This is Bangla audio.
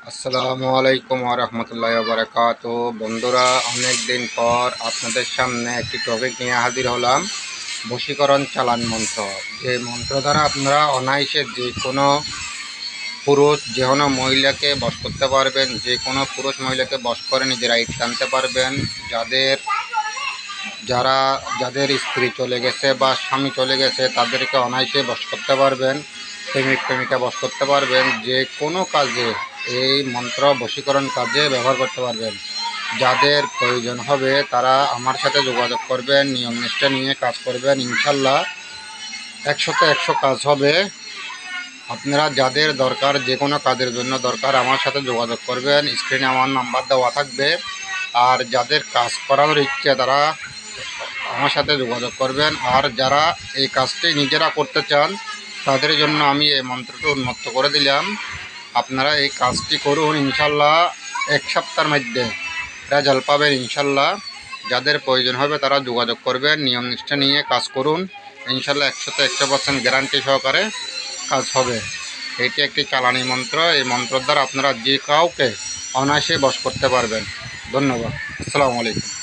আসসালামু আলাইকুম ওয়া রাহমাতুল্লাহি ওয়া বারাকাতুহু। বন্ধুরা, অনেক দিন পর আপনাদের সামনে একটি টপিক নিয়ে হাজির হলাম, বশীকরণ চালান মন্ত্র। যে মন্ত্র দ্বারা আপনারা অনায়াসে যে কোনো পুরুষ, যে কোনো মহিলাকে বশ করতে পারবেন, যে কোনো পুরুষ মহিলাকে বশ করে নিজের রাইট টানতে পারবেন। যাদের স্ত্রী চলে গেছে বা স্বামী চলে গেছে তাদেরকে অনায়াসে বশ করতে পারবেন, প্রেমিক প্রেমিকা বশ করতে পারবেন। যে কোনো কাজে এই মন্ত্র বশীকরণ কাজে ব্যবহার করতে পারবেন। যাদের প্রয়োজন হবে তারা আমার সাথে যোগাযোগ করবেন, নিয়ম নিষ্ঠা নিয়ে কাজ করবেন, ইনশাল্লাহ 100তে 100 কাজ হবে। আপনারা যাদের দরকার, যে কোনো কাজের জন্য দরকার, আমার সাথে যোগাযোগ করবেন। স্ক্রিনে আমার নাম্বার দেওয়া থাকবে। আর যাদের কাজ করার ইচ্ছে তারা আমার সাথে যোগাযোগ করবেন। আর যারা এই কাজটি নিজেরা করতে চান তাদের জন্য আমি এই মন্ত্রটি উন্মুক্ত করে দিলাম। আপনারা এই কাজটি করুন, ইনশাল্লাহ 1 সপ্তাহের মধ্যে রেজাল্ট পাবেন ইনশাল্লাহ। যাদের প্রয়োজন হবে তারা যোগাযোগ করবেন, নিয়ম নিষ্ঠা নিয়ে কাজ করুন, ইনশাল্লাহ 100তে 100% গ্যারান্টি সহকারে কাজ হবে। এটি একটি চালানি মন্ত্র। এই মন্ত্রের দ্বারা আপনারা যে কাউকে অনায়াসে বশ করতে পারবেন। ধন্যবাদ। আসসালামু আলাইকুম।